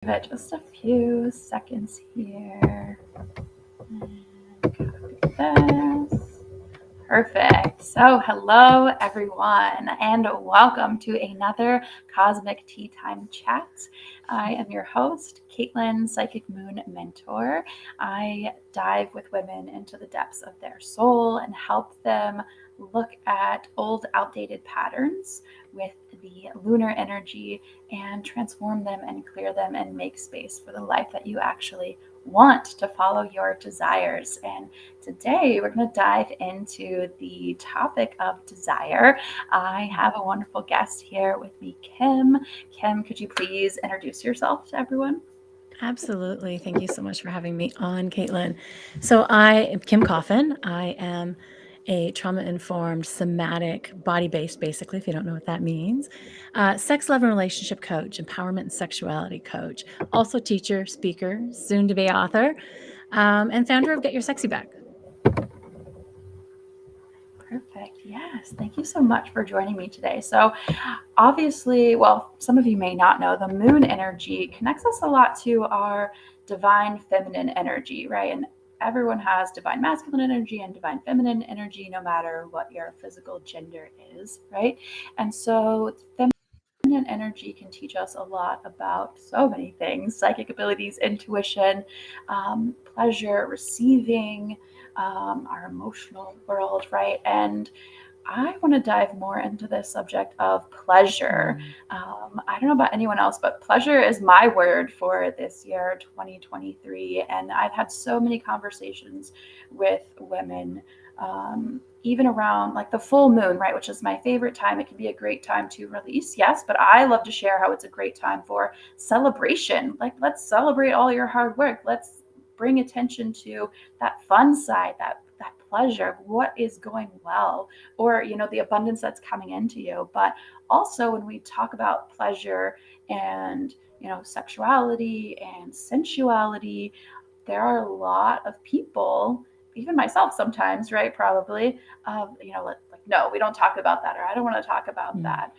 Give it just a few seconds here. And copy this. Perfect. So, hello everyone, and welcome to another Cosmic Tea Time chat. I am your host, Caitlin, Psychic Moon Mentor. I dive with women into the depths of their soul and help them look at old, outdated patterns with the lunar energy and transform them and clear them and make space for the life that you actually want to follow your desires. And today we're going to dive into the topic of desire. I have a wonderful guest here with me, Kim. Kim, could you please introduce yourself to everyone? Absolutely. Thank you so much for having me on, Caitlin. So, I am Kim Coffin. I am a trauma informed, somatic, body based, basically, if you don't know what that means, sex, love, and relationship coach, empowerment and sexuality coach, also teacher, speaker, soon to be author, and founder of Get Your Sexy Back. Perfect. Yes. Thank you so much for joining me today. So, obviously, well, some of you may not know, the moon energy connects us a lot to our divine feminine energy, right? And everyone has divine masculine energy and divine feminine energy, no matter what your physical gender is, right? And so, feminine energy can teach us a lot about so many things: psychic abilities, intuition, pleasure, receiving, our emotional world, right? And I want to dive more into this subject of pleasure. Mm. I don't know about anyone else, but pleasure is my word for this year, 2023. And I've had so many conversations with women, even around like the full moon, right? Which is my favorite time. It can be a great time to release, yes, but I love to share how it's a great time for celebration. Like, let's celebrate all your hard work. Let's bring attention to that fun side, that pleasure, what is going well, or the abundance that's coming into you. But also when we talk about pleasure and sexuality and sensuality, there are a lot of people, even myself sometimes, right? Probably, like, no, we don't talk about that, or I don't want to talk about Mm. that.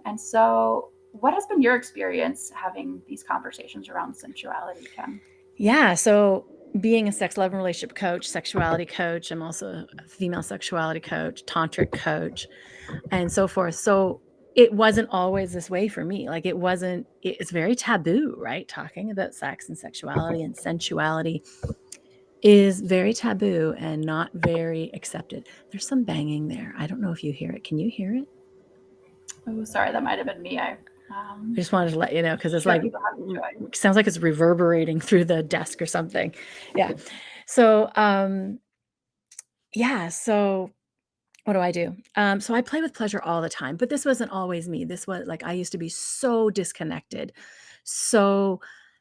And so, what has been your experience having these conversations around sensuality, Kim? Yeah. So, being a sex, love, and relationship coach, sexuality coach, I'm also a female sexuality coach, tantric coach, and so forth. So it wasn't always this way for me. Like it's very taboo, right? Talking about sex and sexuality and sensuality is very taboo and not very accepted. There's some banging there. I don't know if you hear it. Can you hear it? Oh, sorry, that might have been me. I I just wanted to let you know because it's sure like people have enjoyed. sounds like it's reverberating through the desk or something. Yeah. So yeah, so what do I do? So I play with pleasure all the time, but this wasn't always me. This was like I used to be so disconnected, so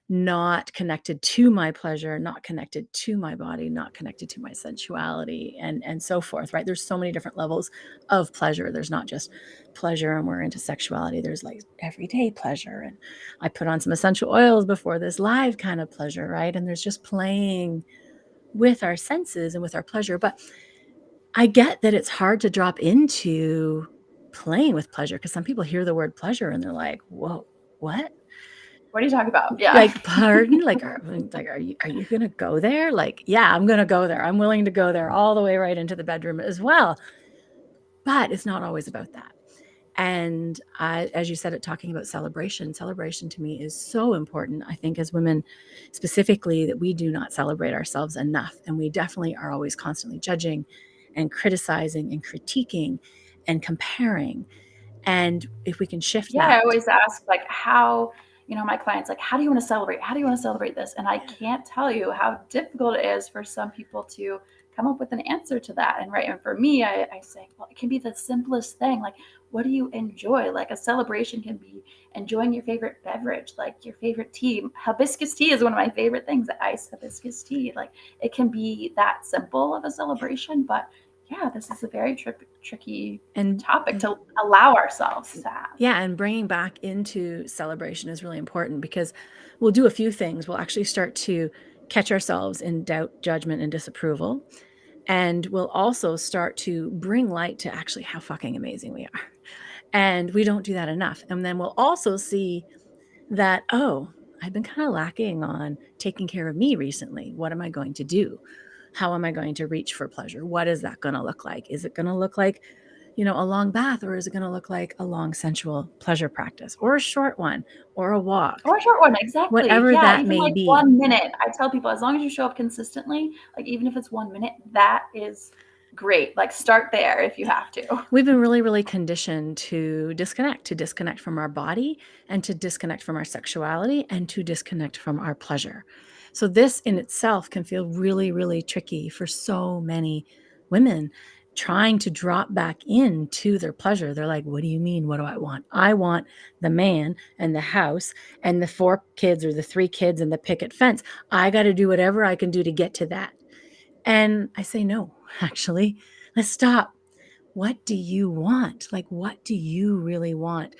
not connected to my pleasure, not connected to my body, not connected to my sensuality, and so forth. Right? There's so many different levels of pleasure. There's not just pleasure, and we're into sexuality. There's like everyday pleasure, and I put on some essential oils before this live kind of pleasure, right? And there's just playing with our senses and with our pleasure, but I get that it's hard to drop into playing with pleasure because some people hear the word pleasure and they're like, "Whoa, what? What are you talking about? Yeah. Like, pardon? Like, are you gonna go there? Like, yeah, I'm gonna go there. I'm willing to go there all the way right into the bedroom as well." But it's not always about that. And as you said, it talking about celebration to me is so important. I think as women, specifically, that we do not celebrate ourselves enough, and we definitely are always constantly judging, and criticizing, and critiquing, and comparing. And if we can shift Yeah, I that, always ask, like, how, my clients, like, how do you want to celebrate? How do you want to celebrate this? And I can't tell you how difficult it is for some people to come up with an answer to that. And right. And for me, I say, well, it can be the simplest thing. Like, what do you enjoy? Like, a celebration can be enjoying your favorite beverage, like your favorite tea. Hibiscus tea is one of my favorite things, iced hibiscus tea. Like, it can be that simple of a celebration. But yeah, this is a very tricky and topic to allow ourselves to have. yeah, and bringing back into celebration is really important because we'll do a few things. We'll actually start to catch ourselves in doubt, judgment, and disapproval. And we'll also start to bring light to actually how fucking amazing we are. And we don't do that enough. And then we'll also see that, oh, I've been kind of lacking on taking care of me recently. What am I going to do? How am I going to reach for pleasure? What is that going to look like? Is it going to look like, a long bath, or is it going to look like a long sensual pleasure practice, or a short one, or a walk, Or a short one, exactly. whatever Yeah, that even may like be? 1 minute. I tell people as long as you show up consistently, like even if it's 1 minute, that is great. Like start there if you have to. We've been really, really conditioned to disconnect from our body, and to disconnect from our sexuality, and to disconnect from our pleasure. So, this in itself can feel really, really tricky for so many women trying to drop back into their pleasure. They're like, what do you mean? What do I want? I want the man and the house and the 4 kids, or the 3 kids and the picket fence. I got to do whatever I can do to get to that. And I say, no, actually, let's stop. What do you want? Like, what do you really want?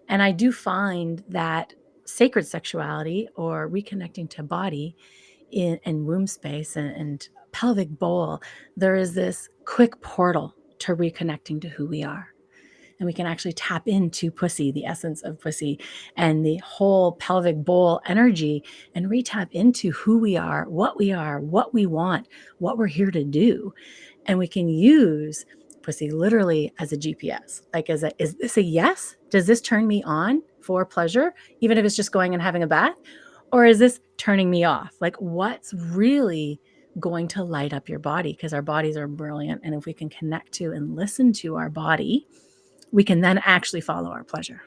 And I do find that sacred sexuality, or reconnecting to body and womb space, and pelvic bowl, there is this quick portal to reconnecting to who we are. And we can actually tap into pussy, the essence of pussy, and the whole pelvic bowl energy, and re-tap into who we are, what we want, what we're here to do. And we can use pussy literally as a GPS. Like, is this a yes? Does this turn me on for pleasure, even if it's just going and having a bath? Or is this turning me off? Like, what's really going to light up your body? Because our bodies are brilliant. And if we can connect to and listen to our body, we can then actually follow our pleasure.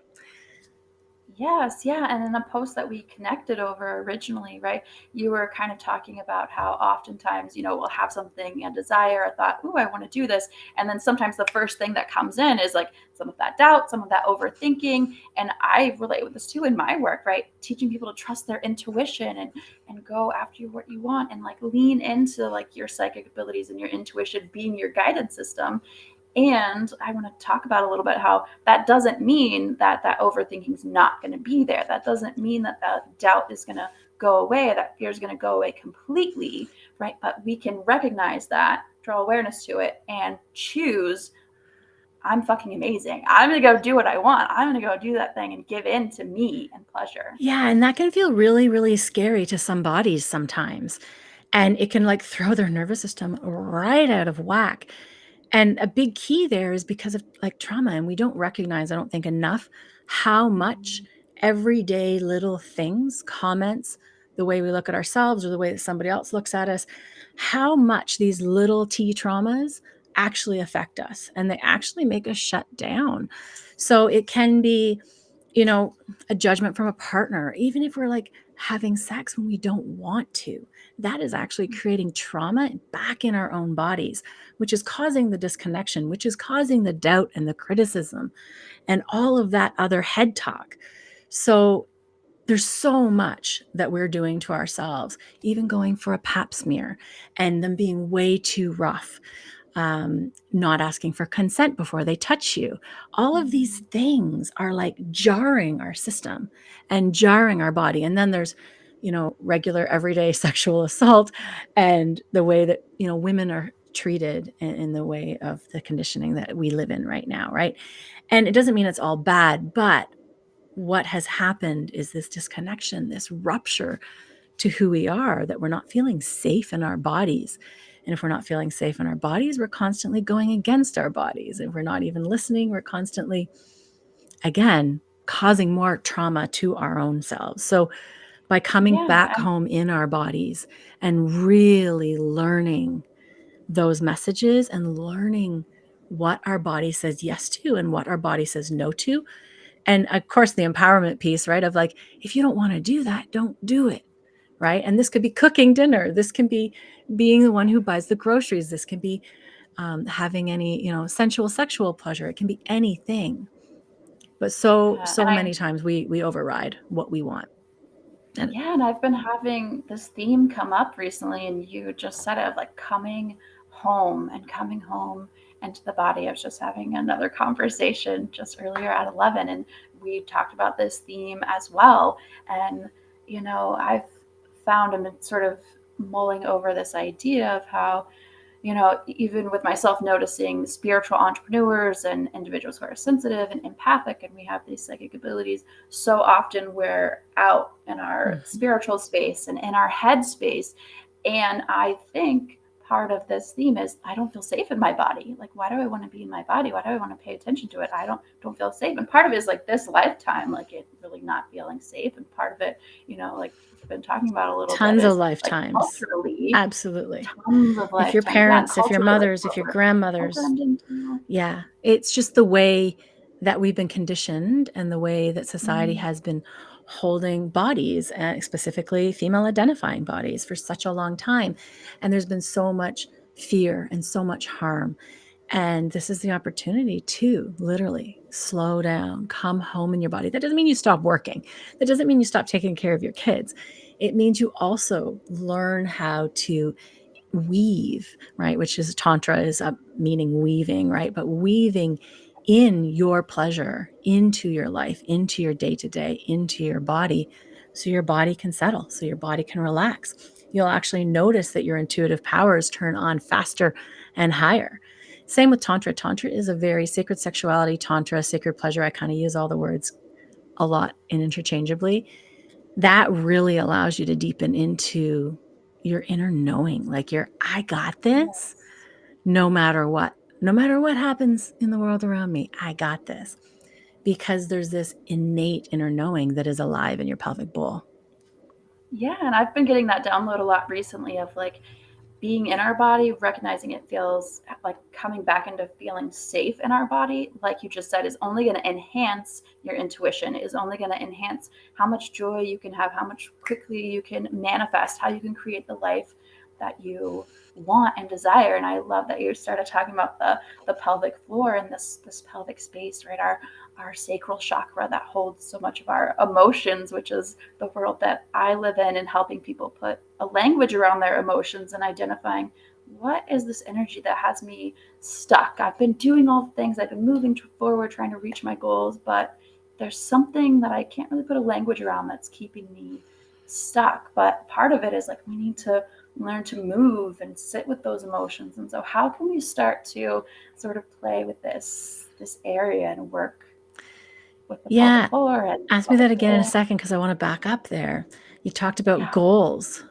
Yes, yeah. And in the post that we connected over originally, right, you were kind of talking about how oftentimes, we'll have something, a desire, a thought, ooh, I want to do this. And then sometimes the first thing that comes in is like some of that doubt, some of that overthinking. And I relate with this too in my work, right? Teaching people to trust their intuition and go after what you want, and like lean into like your psychic abilities and your intuition being your guidance system. And I want to talk about a little bit how that doesn't mean that that overthinking is not going to be there. That doesn't mean that that doubt is going to go away, that fear is going to go away completely, right? But we can recognize that, draw awareness to it, and choose, I'm fucking amazing. I'm going to go do what I want. I'm going to go do that thing and give in to me and pleasure. Yeah, and that can feel really, really scary to some bodies sometimes. And it can like throw their nervous system right out of whack. And a big key there is because of like trauma. And we don't recognize, I don't think, enough how much Mhm. everyday little things, comments, the way we look at ourselves, or the way that somebody else looks at us, how much these little T traumas actually affect us, and they actually make us shut down. So it can be, you know, a judgment from a partner, even if we're like having sex when we don't want to. That is actually creating trauma back in our own bodies, which is causing the disconnection, which is causing the doubt and the criticism and all of that other head talk. So there's so much that we're doing to ourselves, even going for a pap smear and them being way too rough, not asking for consent before they touch you. All of these Mhm. things are like jarring our system and jarring our body. And then there's, regular everyday sexual assault, and the way that, women are treated in the way of the conditioning that we live in right now, right? And it doesn't mean it's all bad, but what has happened is this disconnection, this rupture to who we are, that we're not feeling safe in our bodies. And if we're not feeling safe in our bodies, we're constantly going against our bodies. If we're not even listening, we're constantly, again, causing more trauma to our own selves. So by coming Yeah. back home in our bodies and really learning those messages, and learning what our body says yes to and what our body says no to. And of course, the empowerment piece, right? Of like, if you don't want to do that, don't do it. Right. And this could be cooking dinner. This can be being the one who buys the groceries. This can be having any, sensual, sexual pleasure. It can be anything. But so, Yeah. And so many times we override what we want. And yeah, and I've been having this theme come up recently, and you just said it, of like coming home into the body. I was just having another conversation just earlier at 11, and we talked about this theme as well. And, I've found, I'm sort of mulling over this idea of how, even with myself noticing spiritual entrepreneurs and individuals who are sensitive and empathic, and we have these psychic abilities, so often we're out in our Mhm. spiritual space and in our head space. And I think part of this theme is I don't feel safe in my body. Like, why do I want to be in my body? Why do I want to pay attention to it? I don't feel safe. And part of it is like this lifetime, like it really not feeling safe. And part of it, like we've been talking about a little bit, Tons of is like lifetimes. culturally, Absolutely. tons of If your lifetimes. Yeah, and parents, if your culturally, like mothers, if what your we're grandmothers, programmed into. yeah, it's just the way that we've been conditioned and the way that society Mm, has been holding bodies, specifically female identifying bodies, for such a long time. And there's been so much fear and so much harm. And this is the opportunity to literally slow down, come home in your body. That doesn't mean you stop working. That doesn't mean you stop taking care of your kids. It means you also learn how to weave, right? Which is tantra is meaning weaving, right? But weaving in your pleasure into your life, into your day to day, into your body, so your body can settle, so your body can relax. You'll actually notice that your intuitive powers turn on faster and higher. Same with tantra. Tantra is a very sacred sexuality, tantra, sacred pleasure. I kind of use all the words a lot and interchangeably. That really allows you to deepen into your inner knowing, like I got this yes. no matter what. No matter what happens in the world around me, I got this, because there's this innate inner knowing that is alive in your pelvic bowl. Yeah, and I've been getting that download a lot recently of like being in our body, recognizing it feels like coming back into feeling safe in our body, like you just said, is only going to enhance your intuition, is only going to enhance how much joy you can have, how much quickly you can manifest, how you can create the life that you want and desire. And I love that you started talking about the pelvic floor and this pelvic space, right? Our sacral chakra that holds so much of our emotions, which is the world that I live in, and helping people put a language around their emotions and identifying what is this energy that has me stuck. I've been doing all the things, I've been moving forward, trying to reach my goals, but there's something that I can't really put a language around that's keeping me stuck. But part of it is like we need to learn to move and sit with those emotions. And so how can we start to sort of play with this area and work with the pelvic Yeah. floor and Ask me pelvic that again in a bowl? second, because I want to back up there. You talked about Yeah. goals.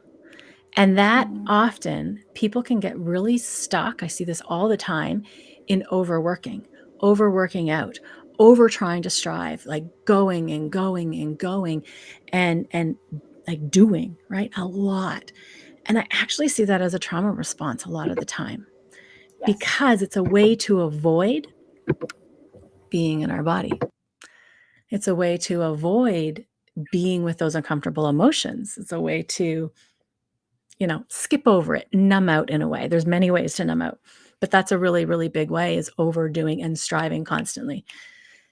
And that Mm, often people can get really stuck. I see this all the time in overworking, overworking out, over trying to strive, like going and going and going and like doing, right? A lot. And I actually see that as a trauma response a lot of the time, yes. because it's a way to avoid being in our body. It's a way to avoid being with those uncomfortable emotions. It's a way to skip over it, numb out in a way. There's many ways to numb out, but that's a really, really big way, is overdoing and striving constantly.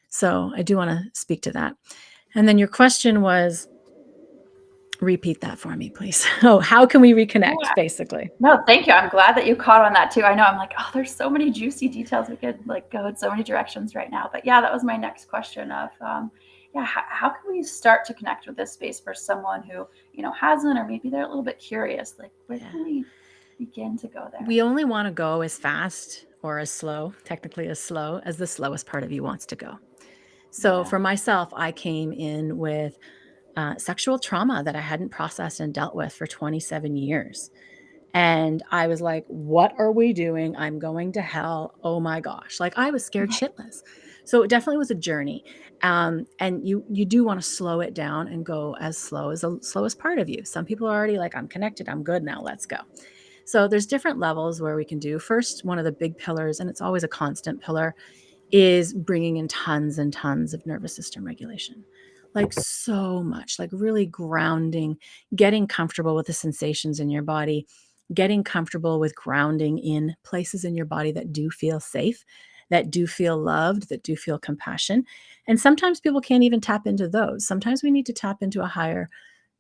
So I do want to speak to that. And then your question was, repeat that for me, please. Oh, how can we reconnect, Yeah. basically? No, thank you. I'm glad that you caught on that too. I know I'm like, oh, there's so many juicy details. We could like go in so many directions right now. But yeah, that was my next question of, yeah, how can we start to connect with this space for someone who, hasn't, or maybe they're a little bit curious, like where Yeah. can we begin to go there? We only want to go as fast or as slow, technically as slow as the slowest part of you wants to go. So Yeah. for myself, I came in with sexual trauma that I hadn't processed and dealt with for 27 years. And I was like, what are we doing? I'm going to hell. Oh my gosh. Like, I was scared shitless. So it definitely was a journey. And you do want to slow it down and go as slow as the slowest part of you. Some people are already like, I'm connected. I'm good now. Let's go. So there's different levels where we can do. First, one of the big pillars, and it's always a constant pillar, is bringing in tons and tons of nervous system regulation. Like, so much, like really grounding, getting comfortable with the sensations in your body, getting comfortable with grounding in places in your body that do feel safe, that do feel loved, that do feel compassion. And sometimes people can't even tap into those. Sometimes we need to tap into a higher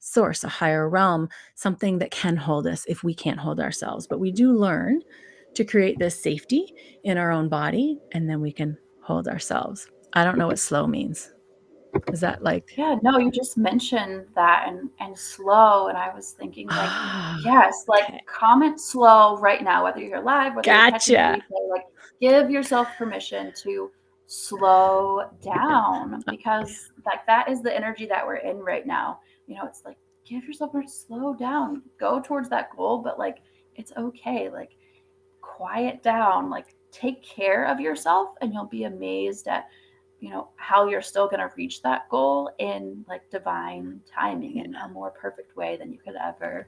source, a higher realm, something that can hold us if we can't hold ourselves. But we do learn to create this safety in our own body, and then we can hold ourselves. I don't know what slow means. Is that like, Yeah, no, you just mentioned that and slow, and I was thinking like, ah, yes, like okay, comment slow right now, whether you're live, whether you're catching the gotcha. replay, like give yourself permission to slow down because like that is the energy that we're in right now. You know, it's like give yourself permission to slow down, go towards that goal, but like it's okay. Like quiet down, like take care of yourself and you'll be amazed at how you're still going to reach that goal in like divine timing in a more perfect way than you could ever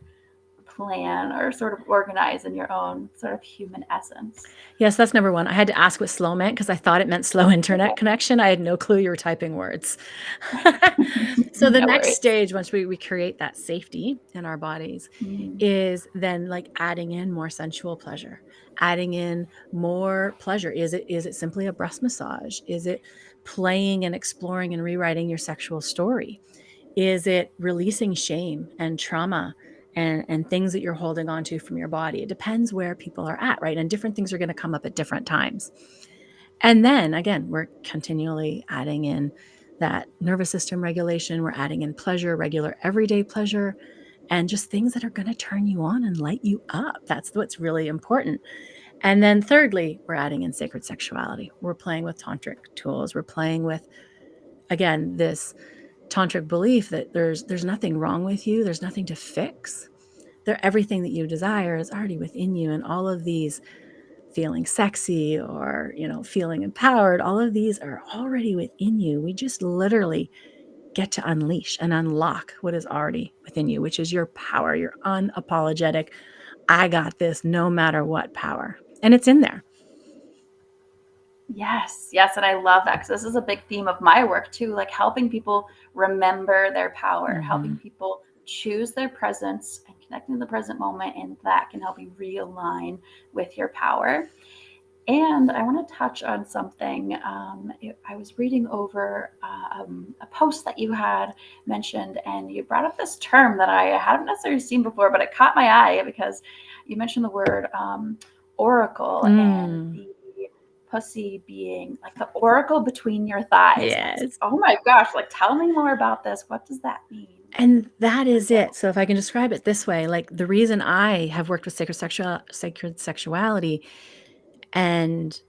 plan or sort of organize in your own sort of human essence. Yes, that's number one. I had to ask what slow meant because I thought it meant slow internet Okay. connection. I had no clue you were typing words. So the No next worries. stage, once we create that safety in our bodies, Mm. is then like adding in more sensual pleasure, adding in more pleasure. Is it simply a breast massage? Is it playing and exploring and rewriting your sexual story? Is it releasing shame and trauma and things that you're holding on to from your body? It depends where people are at, right? And different things are going to come up at different times. And then again, we're continually adding in that nervous system regulation. We're adding in pleasure, regular everyday pleasure, and just things that are going to turn you on and light you up. That's what's really important. And then thirdly, we're adding in sacred sexuality. We're playing with tantric tools. We're playing with, again, this tantric belief that there's nothing wrong with you, there's nothing to fix. There, everything that you desire is already within you, and all of these feeling sexy or feeling empowered, all of these are already within you. We just literally get to unleash and unlock what is already within you, which is your power, your unapologetic, I got this no matter what power. And it's in there. Yes, yes, and I love that because this is a big theme of my work too, like helping people remember their power, helping Mm-hmm. people choose their presence and connecting to the present moment, and that can help you realign with your power. And I want to touch on something. I was reading over a post that you had mentioned, and you brought up this term that I hadn't necessarily seen before, but it caught my eye because you mentioned the word oracle and Mm. the pussy being like the oracle between your thighs. And I was like, Yes. oh my gosh, like tell me more about this. What does that mean? Like, And that for is it. example. So if I can describe it this way, like the reason I have worked with sacred sexuality and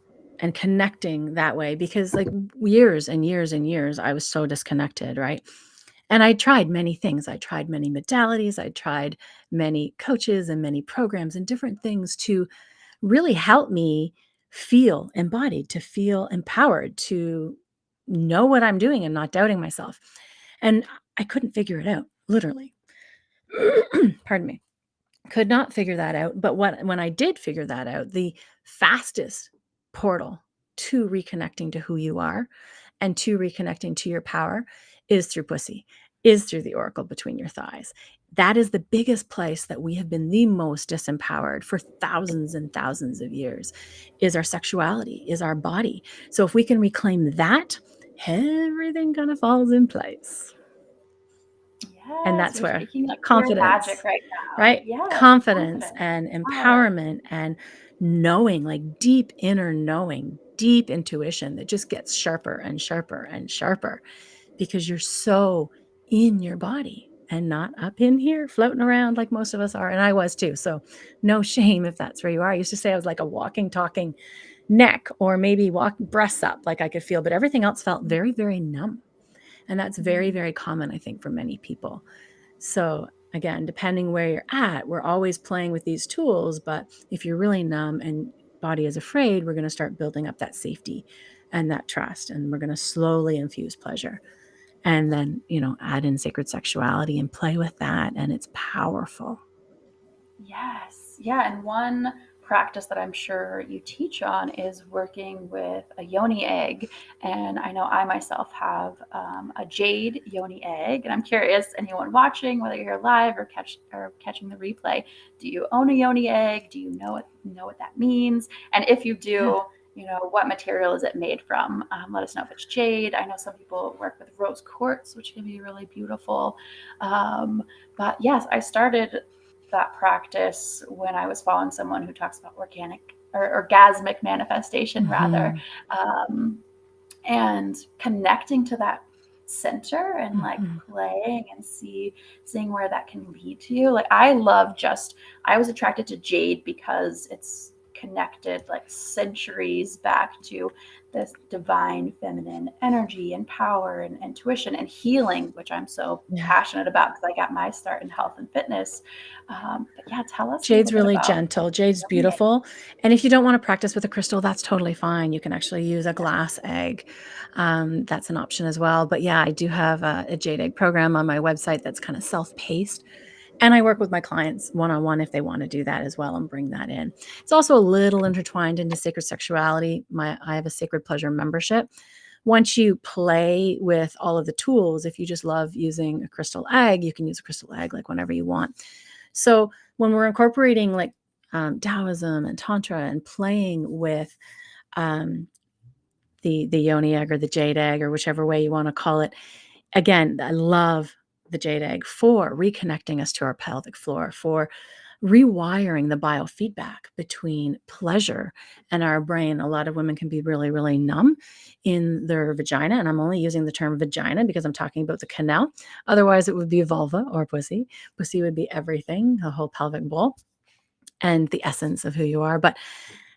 connecting that way, because like years and years and years I was so disconnected, right? And I tried many things. I tried many modalities. I tried many coaches and many programs and different things to really help me feel embodied, to feel empowered, to know what I'm doing and not doubting myself. And I couldn't figure it out, literally. Pardon me. Could not figure that out. But when I did figure that out, the fastest portal to reconnecting to who you are and to reconnecting to your power is through pussy, is through the oracle between your thighs. That is the biggest place that we have been the most disempowered for thousands and thousands of years, is our sexuality, is our body. So if we can reclaim that, everything kind of falls in place. And Yes, that's you're where speaking like pure magic confidence, right now. right? Yes, Confidence confidence, and power. empowerment and knowing, like deep inner knowing, deep intuition that just gets sharper and sharper and sharper because you're so in your body and not up in here floating around like most of us are. And I was too. So no shame if that's where you are. I used to say I was like a walking, talking neck, or maybe walk breasts up, like I could feel, but everything else felt very, very numb. And that's very, Mm. very common, I think, for many people. So again, depending where you're at, we're always playing with these tools. But if you're really numb and body is afraid, we're going to start building up that safety and that trust. And we're going to slowly infuse pleasure. And then, add in sacred sexuality and play with that. And it's powerful. Yes. Yeah. And one practice that I'm sure you teach on is working with a yoni egg. And I know I myself have a jade yoni egg. And I'm curious, anyone watching, whether you're here live or catching the replay, do you own a yoni egg? Do you know what that means? And if you Yeah. do, what material is it made from? Let us know if it's jade. I know some people work with rose quartz, which can be really beautiful. Um, but yes, I started that practice when I was following someone who talks about organic or orgasmic manifestation rather, Mm-hmm. um, and connecting to that center and like Mhm. playing and seeing where that can lead to you. Like I love just I was attracted to jade because it's connected like centuries back to this divine feminine energy and power and intuition and healing, which I'm so Yeah. passionate about because I got my start in health and fitness. But yeah, tell us a Jade's little bit really about gentle. Jade's yoni. beautiful. And if you don't want to practice with a crystal, that's totally fine. You can actually use a glass egg. That's an option as well. But yeah, I do have a jade egg program on my website that's kind of self paced. And I work with my clients one on one if they want to do that as well and bring that in. It's also a little intertwined into sacred sexuality. I have a sacred pleasure membership. Once you play with all of the tools, if you just love using a crystal egg, you can use a crystal egg like whenever you want. So when we're incorporating like Taoism and Tantra and playing with um, the yoni egg or the jade egg or whichever way you want to call it, again, I love the jade egg for reconnecting us to our pelvic floor, for rewiring the biofeedback between pleasure and our brain. A lot of women can be really, really numb in their vagina. And I'm only using the term vagina because I'm talking about the canal. Otherwise, it would be vulva or pussy. Pussy would be everything, the whole pelvic bowl and the essence of who you are. But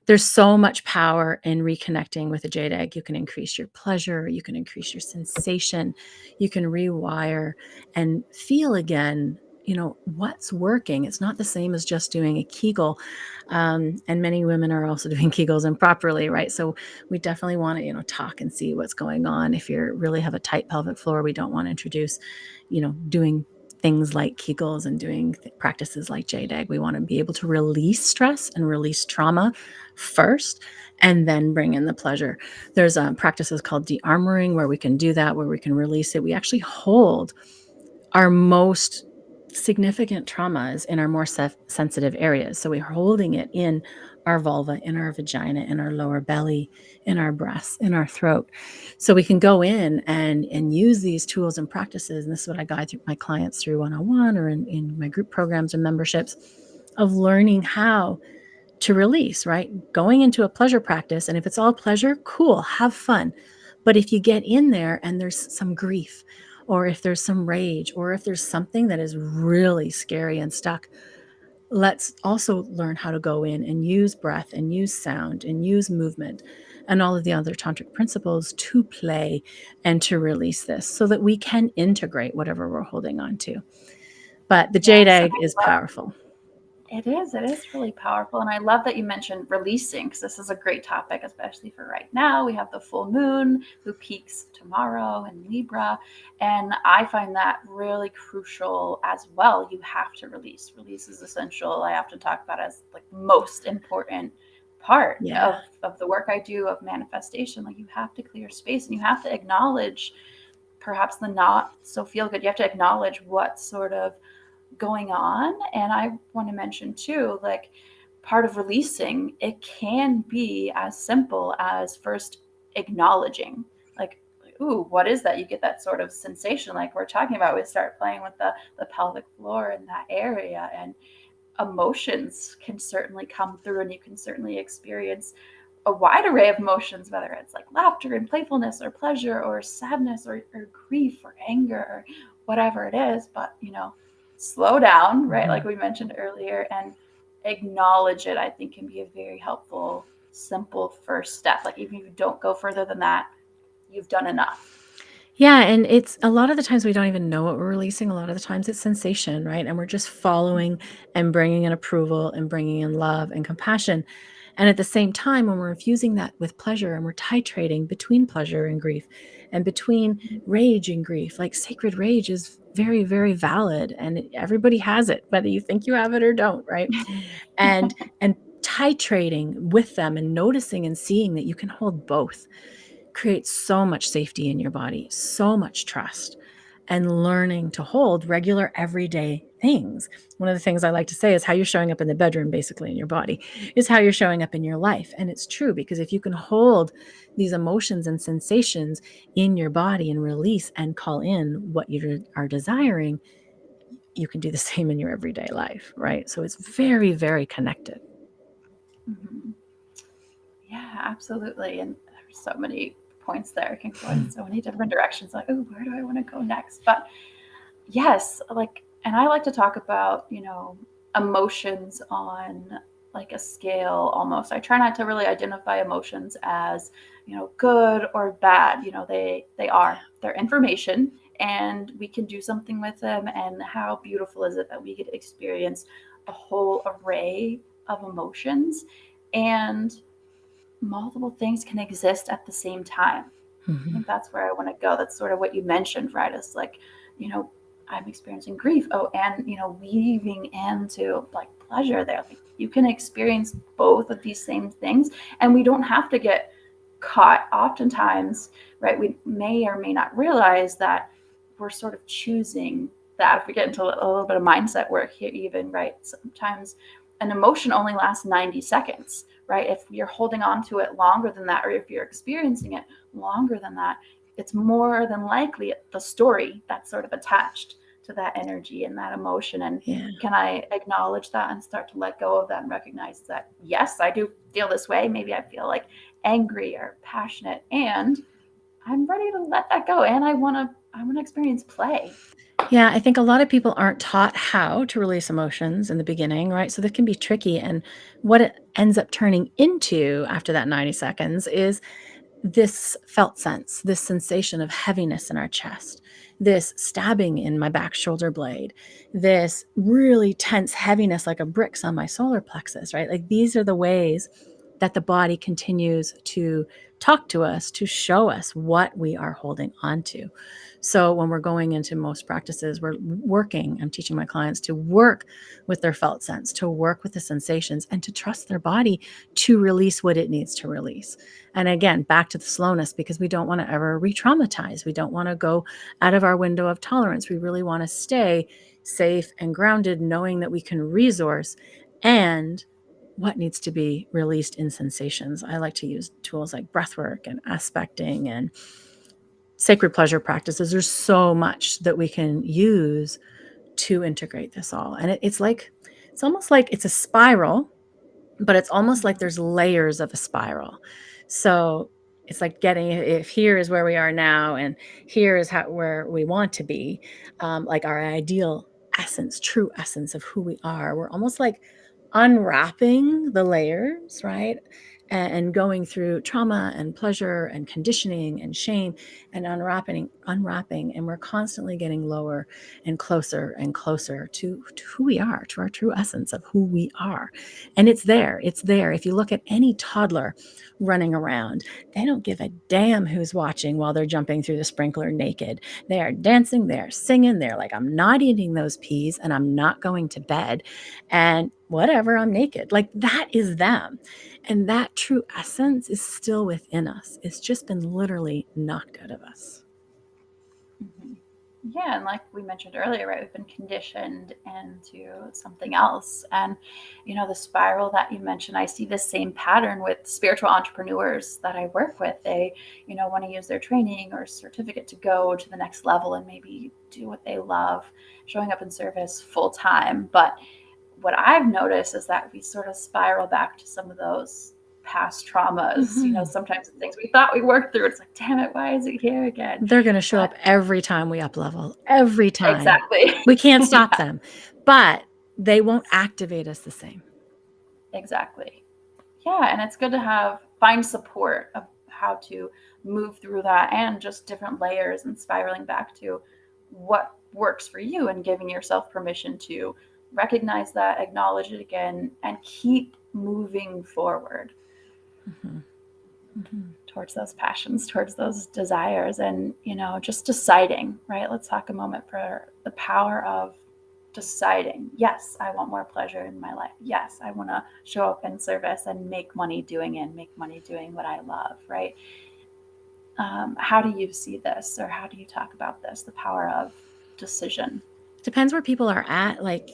there's so much power in reconnecting with a jade egg. You can increase your pleasure, you can increase your sensation, you can rewire and feel again, what's working. It's not the same as just doing a Kegel. And many women are also doing Kegels improperly, right? So we definitely want to, talk and see what's going on. If you really have a tight pelvic floor, we don't want to introduce, doing things like Kegels and doing practices like jade egg. We want to be able to release stress and release trauma first and then bring in the pleasure. There's practices called de-armoring where we can do that, where we can release it. We actually hold our most significant traumas in our more sensitive areas. So we're holding it in our vulva, in our vagina, in our lower belly, in our breasts, in our throat. So we can go in and use these tools and practices. And this is what I guide my clients through one-on-one or in my group programs and memberships of learning how to release, right? Going into a pleasure practice. And if it's all pleasure, cool, have fun. But if you get in there and there's some grief, or if there's some rage, or if there's something that is really scary and stuck, let's also learn how to go in and use breath and use sound and use movement and all of the other tantric principles to play and to release this so that we can integrate whatever we're holding on to. But the jade Yes, and egg is I love powerful. it is. It is really powerful. And I love that you mentioned releasing because this is a great topic, especially for right now. We have the full moon who peaks tomorrow in Libra. And I find that really crucial as well. You have to release. Release is essential. I often talk about it as like most important part Yeah. of the work I do of manifestation. Like you have to clear space and you have to acknowledge perhaps the not so feel good. You have to acknowledge what sort of going on. And I want to mention too, like part of releasing, it can be as simple as first acknowledging, like, ooh, what is that? You get that sort of sensation, like we're talking about. We start playing with the pelvic floor in that area, and emotions can certainly come through, and you can certainly experience a wide array of emotions, whether it's like laughter and playfulness or pleasure or sadness or grief or anger or whatever it is. But, slow down, right? Like Mhm. we mentioned earlier, and acknowledge it, I think can be a very helpful, simple first step. Like even if you don't go further than that, you've done enough. Yeah, and it's a lot of the times we don't even know what we're releasing. A lot of the times it's sensation, right? And we're just following and bringing in approval and bringing in love and compassion. And at the same time, when we're infusing that with pleasure and we're titrating between pleasure and grief and between rage and grief, like sacred rage is very, very valid and everybody has it, whether you think you have it or don't, right? And titrating with them and noticing and seeing that you can hold both creates so much safety in your body, so much trust, and learning to hold regular everyday things. One of the things I like to say is how you're showing up in the bedroom, basically in your body, is how you're showing up in your life. And it's true because if you can hold these emotions and sensations in your body and release and call in what you are desiring, you can do the same in your everyday life, right? So it's very, very connected. Mhm. Yeah, absolutely. And there's so many points there. It can go in so many different directions. Like, oh, where do I want to go next? But yes, like, and I like to talk about, emotions on like a scale almost. I try not to really identify emotions as, good or bad. They're information and we can do something with them. And how beautiful is it that we could experience a whole array of emotions and multiple things can exist at the same time. I Mhm. think that's where I want to go. That's sort of what you mentioned, right? It's like, you know, I'm experiencing grief. Oh, and weaving into like pleasure there. Like you can experience both of these same things, and we don't have to get caught. Oftentimes, right? We may or may not realize that we're sort of choosing that. If we get into a little bit of mindset work here, even right, sometimes an emotion only lasts 90 seconds, right? If you're holding on to it longer than that, or if you're experiencing it longer than that, it's more than likely the story that's sort of attached to that energy and that emotion. And Yeah. can I acknowledge that and start to let go of that and recognize that, yes, I do feel this way. Maybe I feel like angry or passionate, and I'm ready to let that go. And I want to experience play. Yeah, I think a lot of people aren't taught how to release emotions in the beginning, right? So that can be tricky. And what it ends up turning into after that 90 seconds is this felt sense, this sensation of heaviness in our chest, this stabbing in my back shoulder blade, this really tense heaviness like a bricks on my solar plexus, right? Like these are the ways that the body continues to talk to us, to show us what we are holding on to. So when we're going into most practices, I'm teaching my clients to work with their felt sense, to work with the sensations, and to trust their body to release what it needs to release. And again, back to the slowness, because we don't want to ever re traumatize. We don't want to go out of our window of tolerance. We really want to stay safe and grounded, knowing that we can resource and what needs to be released in sensations. I like to use tools like breath work and aspecting and sacred pleasure practices. There's so much that we can use to integrate this all. And it's almost like it's a spiral, but it's almost like Mhm. there's layers of a spiral. So it's like getting, if here is where we are now and here is where we want to be, like our ideal essence, true essence of who we are. We're almost like unwrapping the layers, right? And going through trauma and pleasure and conditioning and shame and unwrapping. And we're constantly getting lower and closer to who we are, to our true essence of who we are. And it's there. It's there. If you look at any toddler running around, they don't give a damn who's watching while they're jumping through the sprinkler naked. They are dancing, they're singing, they're like, I'm not eating those peas and I'm not going to bed. And whatever, I'm naked. Like that is them. And that true essence is still within us. It's just been literally knocked out of us. Mhm. Yeah, and like we mentioned earlier, right, we've been conditioned into something else. And, the spiral that you mentioned, I see the same pattern with spiritual entrepreneurs that I work with. They, want to use their training or certificate to go to the next level and maybe do what they love, showing up in service full time. But what I've noticed is that we sort of spiral back to some of those past traumas. Mhm. Sometimes the things we thought we worked through, it's like, damn it, why is it here again? They're going to show But up every time we up level, every time. exactly. We can't stop Yeah, them, but they won't activate us the same. exactly. Yeah, and it's good to find support of how to move through that and just different layers and spiraling back to what works for you and giving yourself permission to recognize that, acknowledge it again, and keep moving forward Mhm. Mhm. towards those passions, towards those desires, and just deciding, right? Let's talk a moment for the power of deciding, yes, I want more pleasure in my life. Yes, I want to show up in service and make money doing it, make money doing what I love, right? How do you see this, or how do you talk about this, the power of decision? Depends where people are at. Like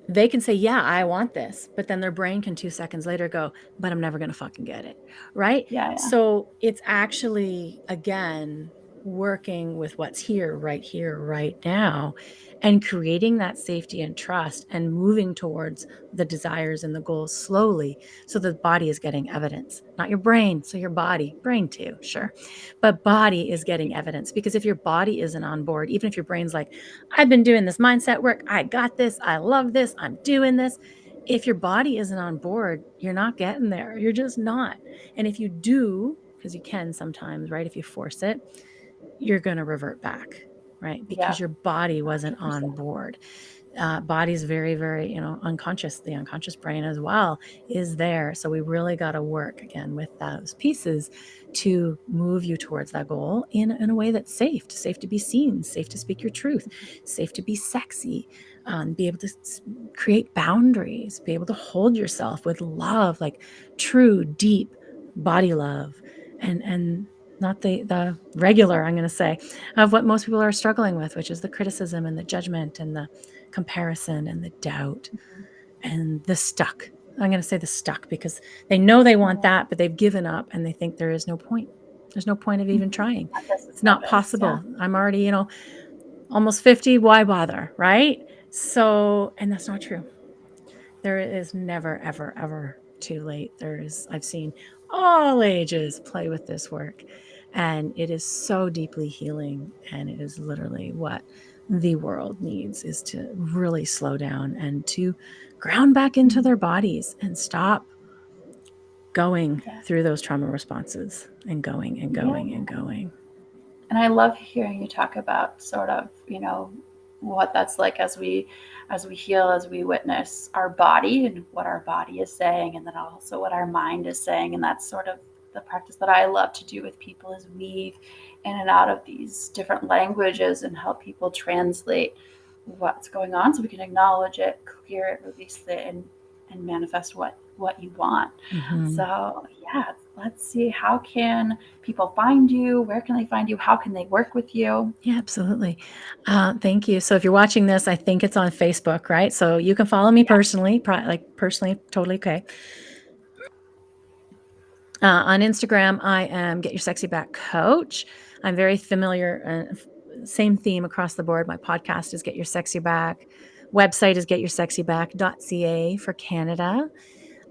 they can say, yeah, I want this, but then their brain can 2 seconds later go, but I'm never going to fucking get it. Right. Yeah, yeah. So it's actually, again, working with what's here, right now, and creating that safety and trust and moving towards the desires and the goals slowly so the body is getting evidence, not your brain. So your body, brain too, sure, but body is getting evidence. Because if your body isn't on board, even if your brain's like, I've been doing this mindset work, I got this, I love this, I'm doing this. If your body isn't on board, you're not getting there. You're just not. And if you do, because you can sometimes, right? If you force it, you're going to revert back, right? Yeah, Because your body wasn't on 100%. board. Body's very, very, unconscious. The unconscious brain as well is there. So we really got to work again with those pieces to move you towards that goal in a way that's safe to be seen, safe to speak your truth, safe to be sexy, be able to create boundaries, be able to hold yourself with love, like true, deep body love, and not the regular, I'm going to say, of what most people are struggling with, which is the criticism and the judgment and the comparison and the doubt Mhm. and the stuck. I'm going to say the stuck because they know they want Yeah. that, but they've given up and they think there is no point. There's no point of even Mhm. trying. I guess It's it's not noticed. Yeah. possible. I'm already, almost 50. Why bother? Right. So, and that's not true. There is never, ever, ever too late. I've seen all ages play with this work, and it is so deeply healing. And it is literally what the world needs, is to really slow down and to ground back into Mhm. their bodies and stop going Yeah. through those trauma responses and going and Yeah. going and going. And I love hearing you talk about sort of, what that's like as we heal, as we witness our body and what our body is saying, and then also what our mind is saying. And that's sort of the practice that I love to do with people, is weave in and out of these different languages and help people translate what's going on so we can acknowledge it, clear it, release it, and manifest what you want. Mhm. So yeah, let's see, how can people find you? Where can they find you? How can they work with you? Yeah, absolutely. Thank you. So if you're watching this, I think it's on Facebook, right? So you can follow me Yeah, personally, like personally, totally okay. On Instagram, I am Get Your Sexy Back Coach. I'm very familiar, same theme across the board. My podcast is Get Your Sexy Back. Website is getyoursexyback.ca for Canada.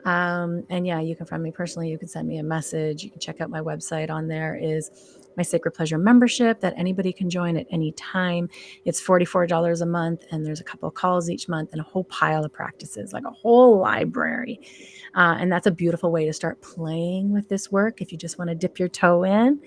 And yeah, you can find me personally. You can send me a message. You can check out my website. On there is my Sacred Pleasure membership that anybody can join at any time. It's $44 a month, and there's a couple of calls each month and a whole pile of practices, like a whole library. And that's a beautiful way to start playing with this work if you just want to dip your toe in.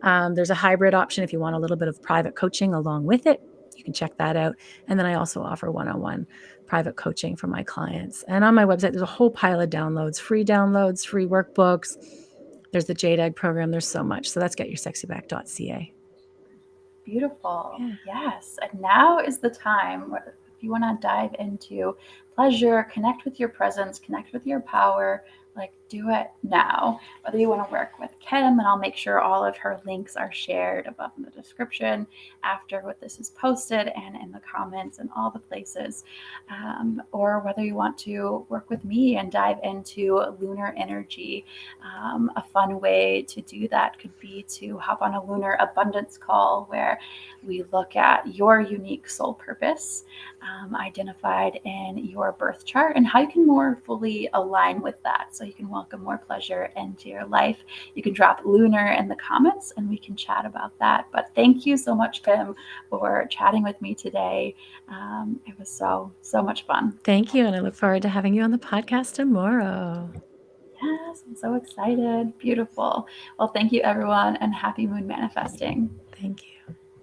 There's a hybrid option if you want a little bit of private coaching along with it. You can check that out. And then I also offer one-on-one private coaching for my clients. And on my website, there's a whole pile of downloads, free workbooks. There's the Jade Egg program. There's so much. So that's getyoursexyback.ca. beautiful. Yeah. Yes. And now is the time if you want to dive into pleasure, connect with your presence, connect with your power, like do it now. Whether you want to work with Kim, and I'll make sure all of her links are shared above in the description after what this is posted and in the comments and all the places. Or whether you want to work with me and dive into lunar energy. A fun way to do that could be to hop on a lunar abundance call where we look at your unique soul purpose, identified in your birth chart, and how you can more fully align with that so you can welcome more pleasure into your life. You can drop lunar in the comments and we can chat about that. But thank you so much, Kim, for chatting with me today. It was so much fun. Thank you. And I look forward to having you on the podcast tomorrow. Yes, I'm so excited. Beautiful. Well, thank you, everyone, and happy moon manifesting. Thank you.